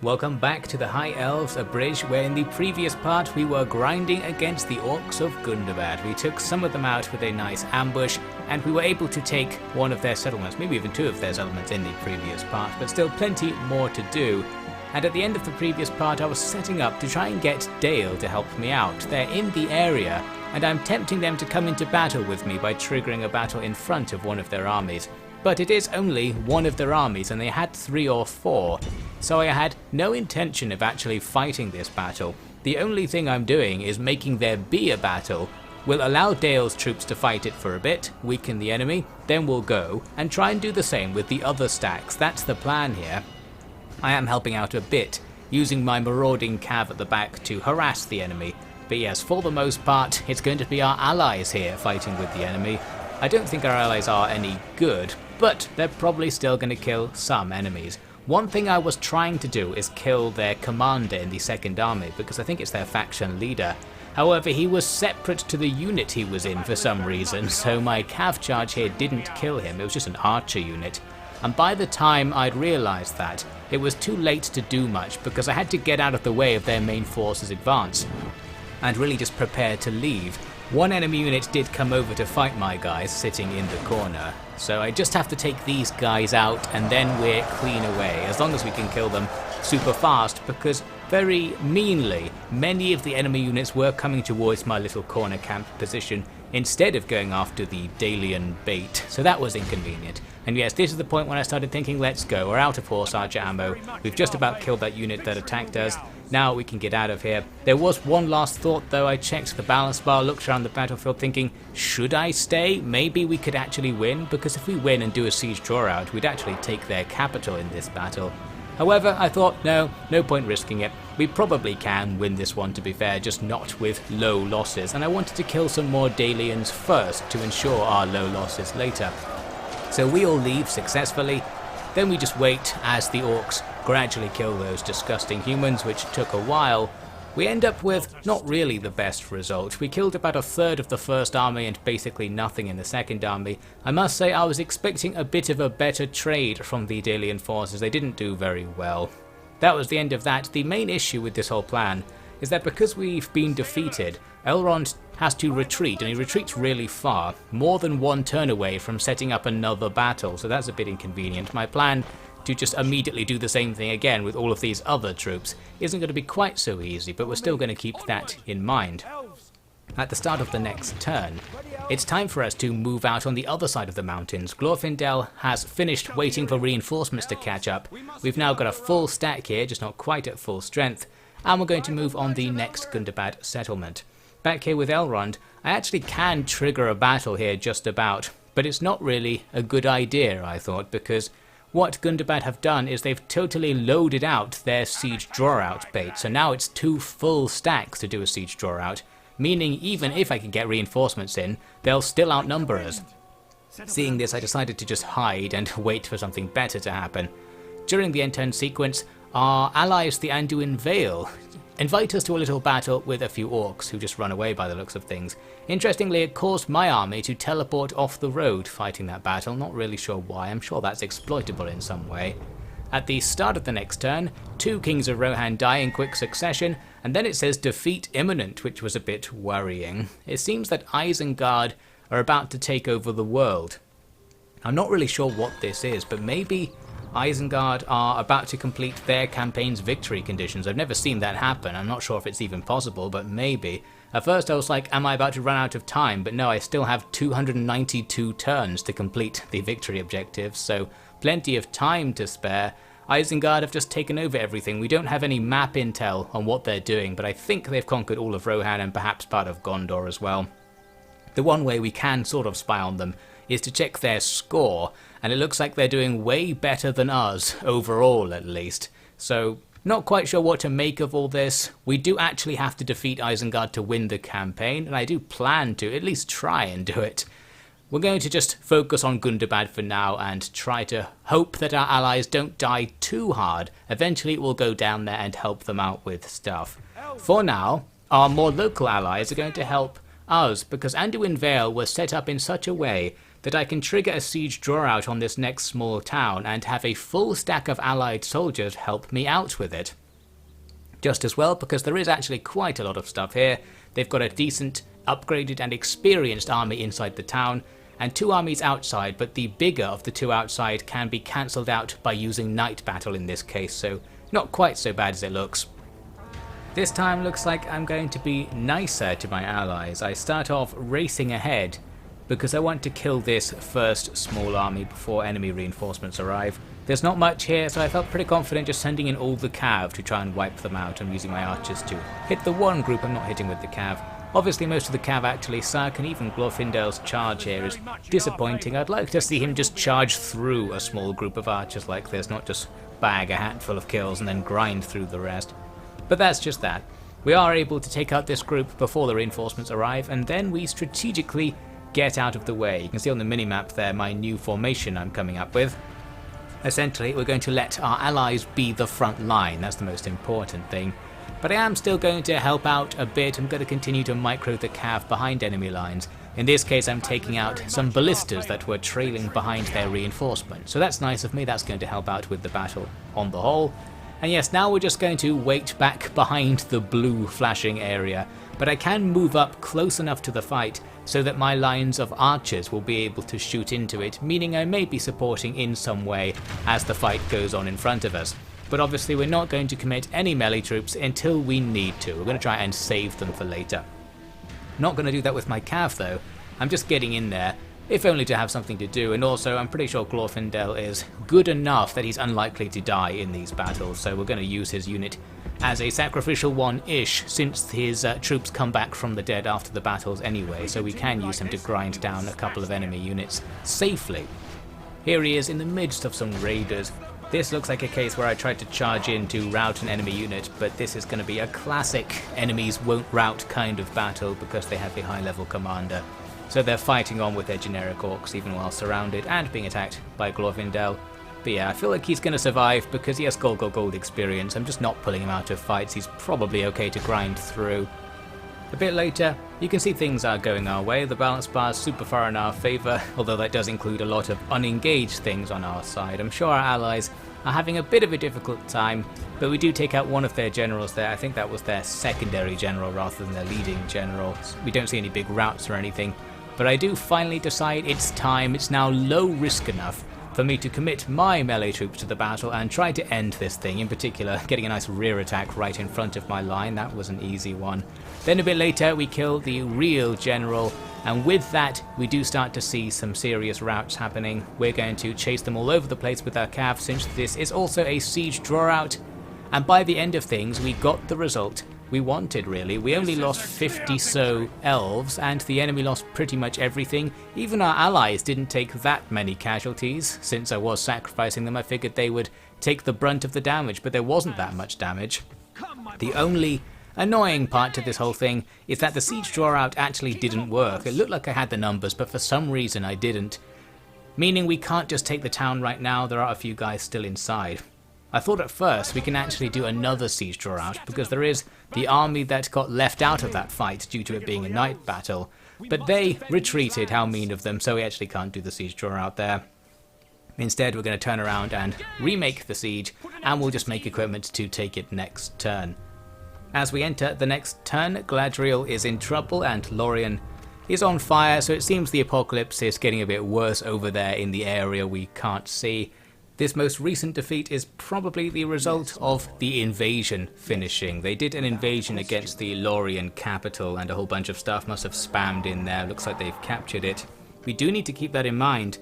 Welcome back to the High Elves Abridged, where in the previous part we were grinding against the orcs of Gundabad. We took some of them out with a nice ambush, and we were able to take one of their settlements, maybe even two of their settlements in the previous part, but still plenty more to do. And at the end of the previous part I was setting up to try and get Dale to help me out. They're in the area, and I'm tempting them to come into battle with me by triggering a battle in front of one of their armies. But it is only one of their armies and they had 3 or 4, so I had no intention of actually fighting this battle. The only thing I'm doing is making there be a battle. We'll allow Dale's troops to fight it for a bit, weaken the enemy, then we'll go and try and do the same with the other stacks. That's the plan here. I am helping out a bit, using my marauding cav at the back to harass the enemy. But yes, for the most part, it's going to be our allies here fighting with the enemy. I don't think our allies are any good, but they're probably still going to kill some enemies. One thing I was trying to do is kill their commander in the second army, because I think it's their faction leader. However, he was separate to the unit he was in for some reason, so my cav charge here didn't kill him, it was just an archer unit. And by the time I'd realised that, it was too late to do much, because I had to get out of the way of their main force's advance, and really just prepare to leave. One enemy unit did come over to fight my guys sitting in the corner, so I just have to take these guys out and then we're clean away, as long as we can kill them super fast, because very meanly many of the enemy units were coming towards my little corner camp position instead of going after the Dalian bait, so that was inconvenient. And yes, this is the point when I started thinking, let's go, we're out of horse archer ammo, we've just about killed that unit that attacked us, now we can get out of here. There was one last thought though. I checked the balance bar, looked around the battlefield thinking, should I stay? Maybe we could actually win, because if we win and do a siege draw out, we'd actually take their capital in this battle. However, I thought, no point risking it. We probably can win this one, to be fair, just not with low losses, and I wanted to kill some more Dalians first to ensure our low losses later. So we all leave successfully, then we just wait as the orcs gradually kill those disgusting humans, which took a while. We end up with not really the best result. We killed about a third of the first army and basically nothing in the second army. I must say I was expecting a bit of a better trade from the Dalian forces. They didn't do very well. That was the end of that. The main issue with this whole plan is that because we've been defeated, Elrond has to retreat, and he retreats really far, more than one turn away from setting up another battle, so that's a bit inconvenient. My plan to just immediately do the same thing again with all of these other troops isn't going to be quite so easy, but we're still going to keep that in mind. At the start of the next turn, it's time for us to move out on the other side of the mountains. Glorfindel has finished waiting for reinforcements to catch up. We've now got a full stack here, just not quite at full strength, and we're going to move on the next Gundabad settlement. Back here with Elrond, I actually can trigger a battle here just about, but it's not really a good idea, I thought, because what Gundabad have done is they've totally loaded out their siege draw-out bait, so now it's 2 full stacks to do a siege draw-out, meaning even if I can get reinforcements in, they'll still outnumber us. Seeing this, I decided to just hide and wait for something better to happen. During the end turn sequence, our allies, the Anduin Vale, invite us to a little battle with a few orcs who just run away by the looks of things. Interestingly, it caused my army to teleport off the road fighting that battle. Not really sure why. I'm sure that's exploitable in some way. At the start of the next turn, 2 Kings of Rohan die in quick succession, and then it says defeat imminent, which was a bit worrying. It seems that Isengard are about to take over the world. I'm not really sure what this is, but maybe Isengard are about to complete their campaign's victory conditions. I've never seen that happen. I'm not sure if it's even possible, but maybe. At first I was like, am I about to run out of time? But no, I still have 292 turns to complete the victory objectives, so plenty of time to spare. Isengard have just taken over everything. We don't have any map intel on what they're doing, but I think they've conquered all of Rohan and perhaps part of Gondor as well. The one way we can sort of spy on them is to check their score, and it looks like they're doing way better than us, overall at least. So, not quite sure what to make of all this. We do actually have to defeat Isengard to win the campaign, and I do plan to at least try and do it. We're going to just focus on Gundabad for now and try to hope that our allies don't die too hard. Eventually we'll go down there and help them out with stuff. For now, our more local allies are going to help us, because Anduin Vale was set up in such a way that I can trigger a siege draw out on this next small town and have a full stack of allied soldiers help me out with it. Just as well, because there is actually quite a lot of stuff here. They've got a decent, upgraded and experienced army inside the town, and 2 armies outside, but the bigger of the 2 outside can be cancelled out by using night battle in this case, so not quite so bad as it looks. This time looks like I'm going to be nicer to my allies. I start off racing ahead because I want to kill this first small army before enemy reinforcements arrive. There's not much here, so I felt pretty confident just sending in all the cav to try and wipe them out and using my archers to hit the one group I'm not hitting with the cav. Obviously most of the cav actually suck, and even Glorfindel's charge here is disappointing. I'd like to see him just charge through a small group of archers like this, not just bag a handful of kills and then grind through the rest. But that's just that. We are able to take out this group before the reinforcements arrive, and then we strategically get out of the way. You can see on the minimap there my new formation I'm coming up with. Essentially, we're going to let our allies be the front line. That's the most important thing. But I am still going to help out a bit. I'm going to continue to micro the cav behind enemy lines. In this case, I'm taking out some ballistas that were trailing behind their reinforcement. So that's nice of me. That's going to help out with the battle on the whole. And yes, now we're just going to wait back behind the blue flashing area, but I can move up close enough to the fight so that my lines of archers will be able to shoot into it, meaning I may be supporting in some way as the fight goes on in front of us. But obviously we're not going to commit any melee troops until we need to. We're going to try and save them for later. Not going to do that with my cav though. I'm just getting in there, if only to have something to do, and also I'm pretty sure Glorfindel is good enough that he's unlikely to die in these battles, so we're going to use his unit as a sacrificial one-ish, since his troops come back from the dead after the battles anyway, so we can use him to grind down a couple of enemy units safely. Here he is in the midst of some raiders. This looks like a case where I tried to charge in to rout an enemy unit, but this is going to be a classic enemies won't rout kind of battle because they have a high-level commander. So they're fighting on with their generic orcs even while surrounded and being attacked by Glorfindel. But yeah, I feel like he's going to survive because he has gold experience. I'm just not pulling him out of fights. He's probably okay to grind through. A bit later, you can see things are going our way. The balance bar is super far in our favour, although that does include a lot of unengaged things on our side. I'm sure our allies are having a bit of a difficult time, but we do take out one of their generals there. I think that was their secondary general rather than their leading general. We don't see any big routes or anything. But I do finally decide it's time. It's now low risk enough for me to commit my melee troops to the battle and try to end this thing. In particular, getting a nice rear attack right in front of my line. That was an easy one. Then a bit later we kill the real general, and with that we do start to see some serious routes happening. We're going to chase them all over the place with our cav, since this is also a siege draw out, and by the end of things we got the result we wanted really. We only lost 50 so elves, and the enemy lost pretty much everything. Even our allies didn't take that many casualties. Since I was sacrificing them, I figured they would take the brunt of the damage, but there wasn't that much damage. The only annoying part to this whole thing is that the siege draw out actually didn't work. It looked like I had the numbers, but for some reason I didn't. Meaning we can't just take the town right now. There are a few guys still inside. I thought at first we can actually do another siege draw out, because there is the army that got left out of that fight due to it being a night battle, but they retreated. How mean of them, so we actually can't do the siege draw out there. Instead we're going to turn around and remake the siege, and we'll just make equipment to take it next turn. As we enter the next turn, Galadriel is in trouble and Lorien is on fire, so it seems the apocalypse is getting a bit worse over there in the area we can't see. This most recent defeat is probably the result of the invasion finishing. They did an invasion against the Lorien capital, and a whole bunch of stuff must have spammed in there. Looks like they've captured it. We do need to keep that in mind,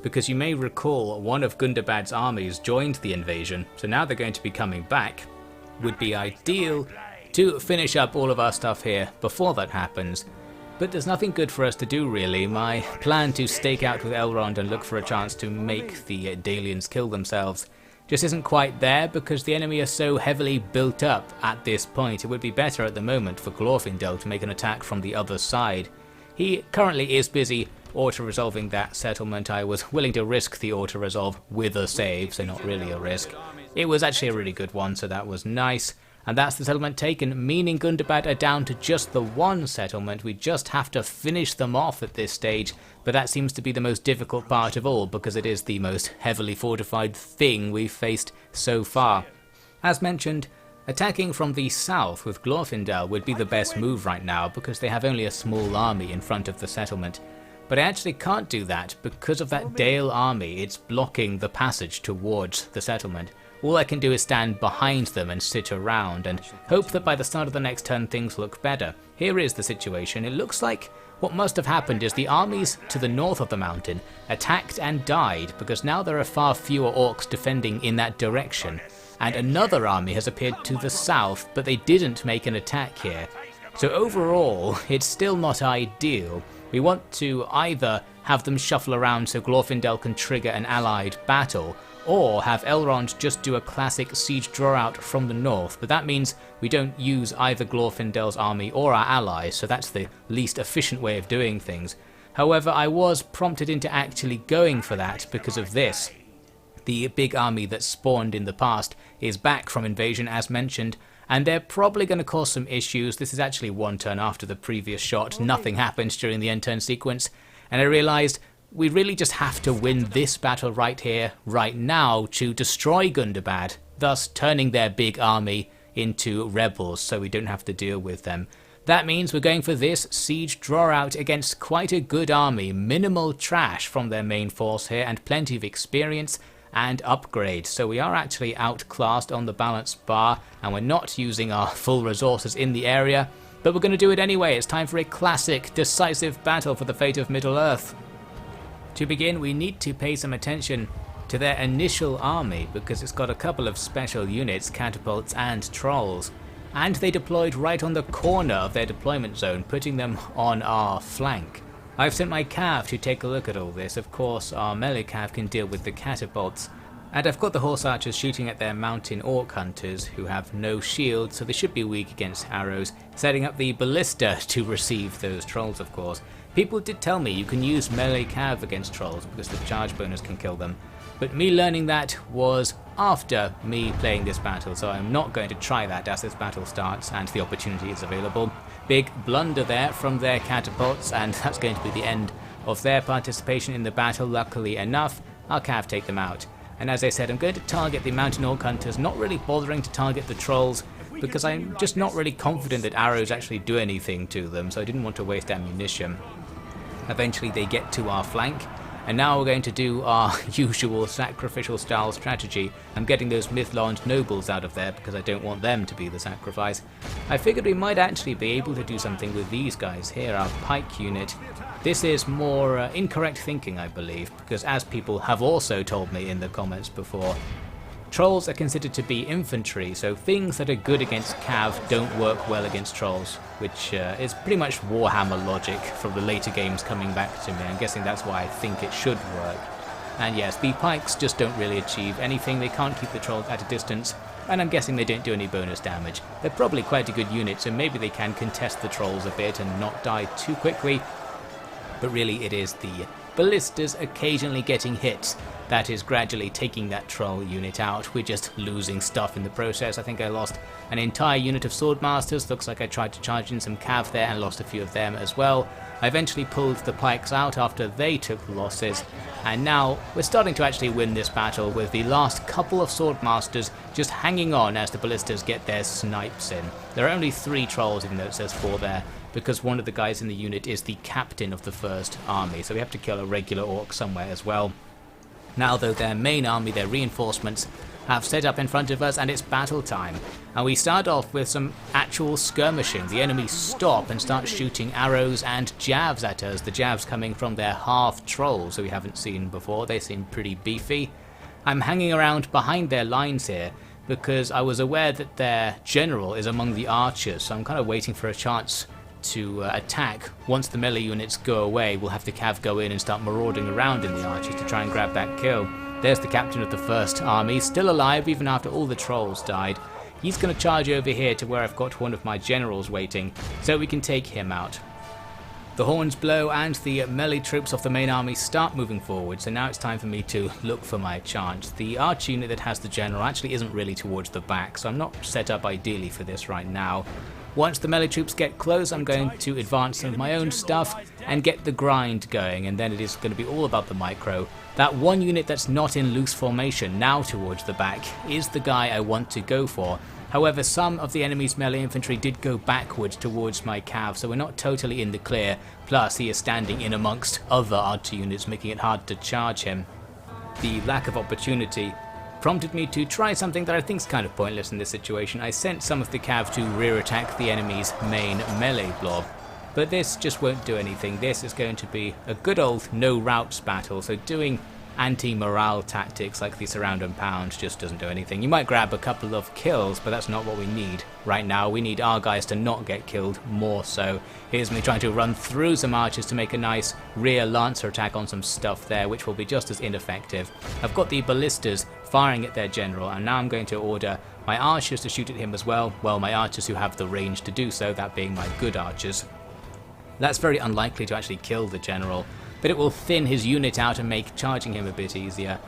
because you may recall one of Gundabad's armies joined the invasion, so now they're going to be coming back. Would be ideal to finish up all of our stuff here before that happens. But there's nothing good for us to do really. My plan to stake out with Elrond and look for a chance to make the Dalians kill themselves just isn't quite there, because the enemy are so heavily built up at this point. It would be better at the moment for Glorfindel to make an attack from the other side. He currently is busy auto-resolving that settlement. I was willing to risk the auto-resolve with a save, so not really a risk. It was actually a really good one, so that was nice. And that's the settlement taken, meaning Gundabad are down to just the one settlement. We just have to finish them off at this stage, but that seems to be the most difficult part of all because it is the most heavily fortified thing we've faced so far. As mentioned, attacking from the south with Glorfindel would be the best move right now because they have only a small army in front of the settlement. But I actually can't do that because of that Dale army. It's blocking the passage towards the settlement. All I can do is stand behind them and sit around and hope that by the start of the next turn things look better. Here is the situation. It looks like what must have happened is the armies to the north of the mountain attacked and died because now there are far fewer orcs defending in that direction. And another army has appeared to the south, but they didn't make an attack here. So overall, it's still not ideal. We want to either have them shuffle around so Glorfindel can trigger an allied battle, or have Elrond just do a classic siege draw out from the north, but that means we don't use either Glorfindel's army or our allies, so that's the least efficient way of doing things. However, I was prompted into actually going for that because of this. The big army that spawned in the past is back from invasion as mentioned, and they're probably going to cause some issues. This is actually one turn after the previous shot, nothing happened during the end turn sequence, and I realised we really just have to win this battle right here, right now, to destroy Gundabad, thus turning their big army into rebels so we don't have to deal with them. That means we're going for this siege draw out against quite a good army, minimal trash from their main force here and plenty of experience and upgrades. So we are actually outclassed on the balance bar and we're not using our full resources in the area, but we're going to do it anyway. It's time for a classic decisive battle for the fate of Middle-earth. To begin, we need to pay some attention to their initial army because it's got a couple of special units, catapults and trolls, and they deployed right on the corner of their deployment zone, putting them on our flank. I've sent my cav to take a look at all this. Of course, our melee cav can deal with the catapults, and I've got the horse archers shooting at their mountain orc hunters who have no shield, so they should be weak against arrows, setting up the ballista to receive those trolls, of course. People did tell me you can use melee cav against trolls because the charge bonus can kill them, but me learning that was after me playing this battle, so I'm not going to try that as this battle starts and the opportunity is available. Big blunder there from their catapults, and that's going to be the end of their participation in the battle. Luckily enough, our cav take them out. And as I said, I'm going to target the mountain orc hunters, not really bothering to target the trolls because I'm just not really confident that arrows actually do anything to them, so I didn't want to waste ammunition. Eventually they get to our flank, and now we're going to do our usual sacrificial style strategy. I'm getting those Mithlond nobles out of there because I don't want them to be the sacrifice. I figured we might actually be able to do something with these guys here, our pike unit. This is more incorrect thinking, I believe, because as people have also told me in the comments before, trolls are considered to be infantry, so things that are good against cav don't work well against trolls, which is pretty much Warhammer logic from the later games coming back to me. I'm guessing that's why I think it should work. And yes, the pikes just don't really achieve anything. They can't keep the trolls at a distance, and I'm guessing they don't do any bonus damage. They're probably quite a good unit, so maybe they can contest the trolls a bit and not die too quickly, but really it is the ballistas occasionally getting hits that is gradually taking that troll unit out. We're just losing stuff in the process. I think I lost an entire unit of swordmasters. Looks like I tried to charge in some cav there and lost a few of them as well. I eventually pulled the pikes out after they took losses, and now we're starting to actually win this battle with the last couple of swordmasters just hanging on as the ballistas get their snipes in. There are only 3 trolls, even though it says 4 there, because one of the guys in the unit is the captain of the first army, so we have to kill a regular orc somewhere as well. Now though, their main army, their reinforcements, have set up in front of us and it's battle time. And we start off with some actual skirmishing. The enemy stop and start shooting arrows and jabs at us. The jabs coming from their half trolls that we haven't seen before. They seem pretty beefy. I'm hanging around behind their lines here because I was aware that their general is among the archers, so I'm kind of waiting for a chance to attack. Once the melee units go away, we'll have the cav go in and start marauding around in the archers to try and grab that kill. There's the captain of the first army, still alive even after all the trolls died. He's going to charge over here to where I've got one of my generals waiting, so we can take him out. The horns blow and the melee troops of the main army start moving forward, so now it's time for me to look for my chance. The arch unit that has the general actually isn't really towards the back, so I'm not set up ideally for this right now. Once the melee troops get close, I'm going to advance some of my own stuff and get the grind going, and then it is going to be all about the micro. That one unit that's not in loose formation now towards the back is the guy I want to go for. However, some of the enemy's melee infantry did go backwards towards my cav, so we're not totally in the clear, plus he is standing in amongst other archer units, making it hard to charge him. The lack of opportunity prompted me to try something that I think is kind of pointless in this situation. I sent some of the cav to rear attack the enemy's main melee blob, but this just won't do anything. This is going to be a good old no routes battle, so doing anti-morale tactics like the surround and pound just doesn't do anything. You might grab a couple of kills, but that's not what we need right now. We need our guys to not get killed more so. Here's me trying to run through some archers to make a nice rear lancer attack on some stuff there, which will be just as ineffective. I've got the ballistas firing at their general, and now I'm going to order my archers to shoot at him as well. Well, my archers who have the range to do so, that being my good archers. That's very unlikely to actually kill the general, but it will thin his unit out and make charging him a bit easier.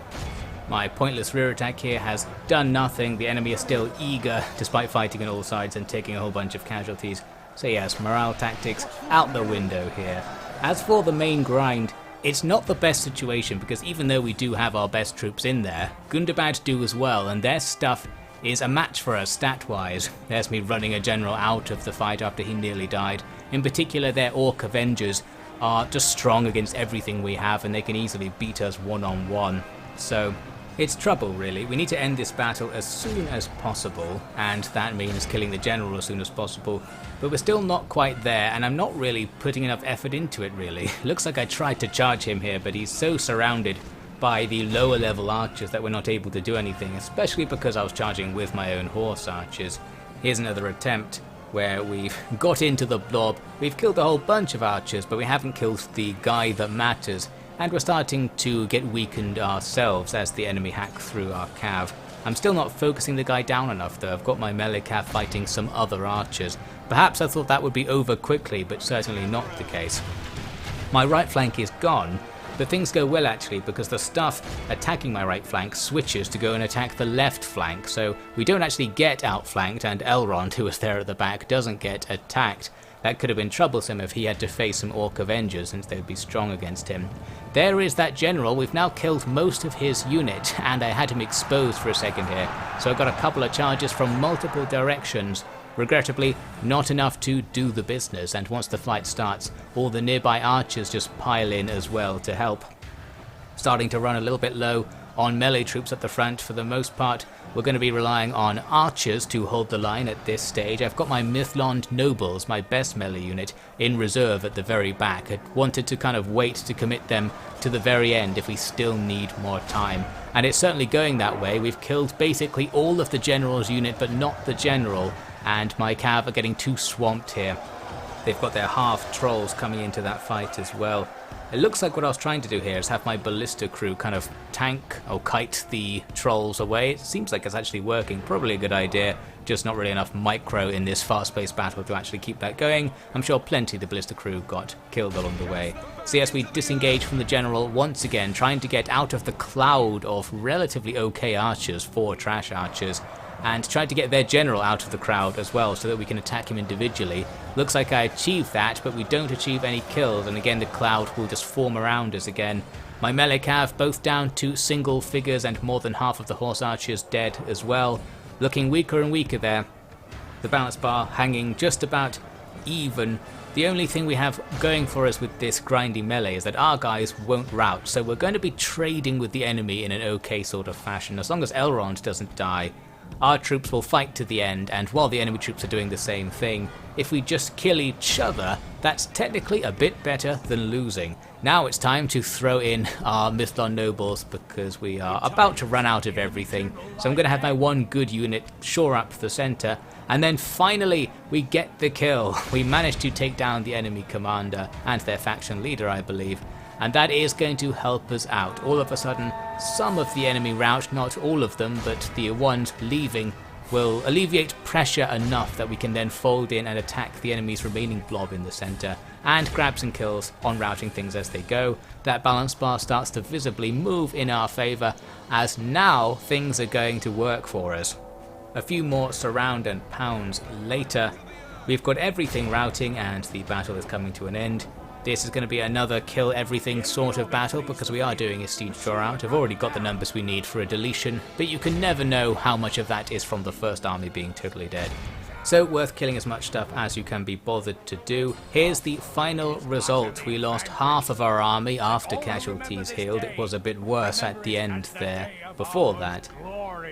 My pointless rear attack here has done nothing. The enemy is still eager despite fighting on all sides and taking a whole bunch of casualties. So yes, morale tactics out the window here. As for the main grind, it's not the best situation because even though we do have our best troops in there, Gundabad do as well, and their stuff is a match for us stat-wise. There's me running a general out of the fight after he nearly died. In particular, their Orc Avengers are just strong against everything we have, and they can easily beat us one-on-one. So it's trouble really. We need to end this battle as soon as possible, and that means killing the general as soon as possible. But we're still not quite there, and I'm not really putting enough effort into it really. Looks like I tried to charge him here, but he's so surrounded by the lower level archers that we're not able to do anything, especially because I was charging with my own horse archers. Here's another attempt where we've got into the blob. We've killed a whole bunch of archers, but we haven't killed the guy that matters, and we're starting to get weakened ourselves as the enemy hack through our cav. I'm still not focusing the guy down enough though. I've got my melee cav fighting some other archers. Perhaps I thought that would be over quickly, but certainly not the case. My right flank is gone, but things go well actually, because the stuff attacking my right flank switches to go and attack the left flank, so we don't actually get outflanked, and Elrond, who was there at the back, doesn't get attacked. That could have been troublesome if he had to face some Orc Avengers, since they would be strong against him. There is that general. We've now killed most of his unit, and I had him exposed for a second here, so I got a couple of charges from multiple directions. Regrettably, not enough to do the business, and once the fight starts, all the nearby archers just pile in as well to help. Starting to run a little bit low on melee troops at the front. For the most part, we're going to be relying on archers to hold the line at this stage. I've got my Mithlond Nobles, my best melee unit, in reserve at the very back. I wanted to kind of wait to commit them to the very end if we still need more time. And it's certainly going that way. We've killed basically all of the general's unit, but not the general. And my cav are getting too swamped here. They've got their half trolls coming into that fight as well. It looks like what I was trying to do here is have my ballista crew kind of tank or kite the trolls away. It seems like it's actually working. Probably a good idea, just not really enough micro in this fast-paced battle to actually keep that going. I'm sure plenty of the ballista crew got killed along the way. So yes, we disengage from the general once again, trying to get out of the cloud of relatively okay archers, 4 trash archers, and tried to get their general out of the crowd as well so that we can attack him individually. Looks like I achieved that, but we don't achieve any kills, and again the cloud will just form around us again. My melee cav both down to single figures, and more than half of the horse archers dead as well. Looking weaker and weaker there. The balance bar hanging just about even. The only thing we have going for us with this grindy melee is that our guys won't rout, so we're going to be trading with the enemy in an okay sort of fashion. As long as Elrond doesn't die, our troops will fight to the end, and while the enemy troops are doing the same thing, if we just kill each other, that's technically a bit better than losing. Now it's time to throw in our Mithlond Nobles, because we are about to run out of everything. So I'm going to have my one good unit shore up the center, and then finally we get the kill. We managed to take down the enemy commander and their faction leader, I believe. And that is going to help us out. All of a sudden, some of the enemy rout, not all of them, but the ones leaving will alleviate pressure enough that we can then fold in and attack the enemy's remaining blob in the center, and grab some kills on routing things as they go. That balance bar starts to visibly move in our favor, as now things are going to work for us. A few more surround and pounds later, we've got everything routing and the battle is coming to an end. This is going to be another kill everything sort of battle because we are doing a siege draw out. I've already got the numbers we need for a deletion, but you can never know how much of that is from the first army being totally dead. So worth killing as much stuff as you can be bothered to do. Here's the final result. We lost half of our army after casualties healed. It was a bit worse at the end there before that.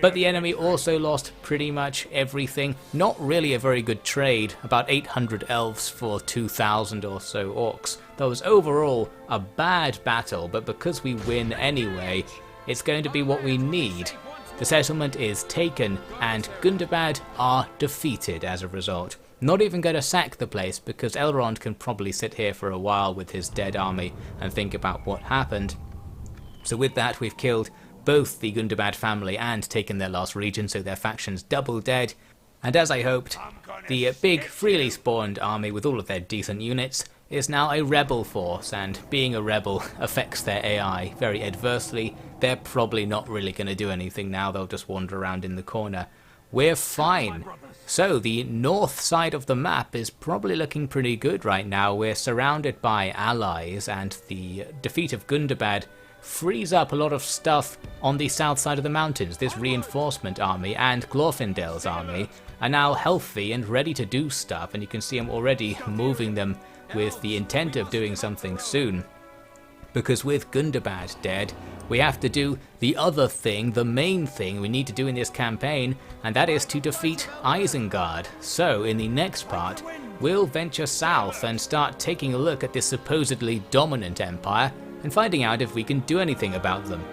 But the enemy also lost pretty much everything. Not really a very good trade, about 800 elves for 2,000 or so orcs. That was overall a bad battle, but because we win anyway, it's going to be what we need. The settlement is taken, and Gundabad are defeated as a result. Not even going to sack the place, because Elrond can probably sit here for a while with his dead army and think about what happened. So with that, we've killed both the Gundabad family and taken their last region, so their faction's double dead. And as I hoped, the big freely spawned army with all of their decent units is now a rebel force, and being a rebel affects their AI very adversely. They're probably not really going to do anything now, they'll just wander around in the corner. We're fine. So the north side of the map is probably looking pretty good right now. We're surrounded by allies, and the defeat of Gundabad frees up a lot of stuff on the south side of the mountains. This reinforcement army and Glorfindel's army are now healthy and ready to do stuff, and you can see them already moving them with the intent of doing something soon. Because with Gundabad dead, we have to do the other thing, the main thing we need to do in this campaign, and that is to defeat Isengard. So in the next part, we'll venture south and start taking a look at this supposedly dominant empire and finding out if we can do anything about them.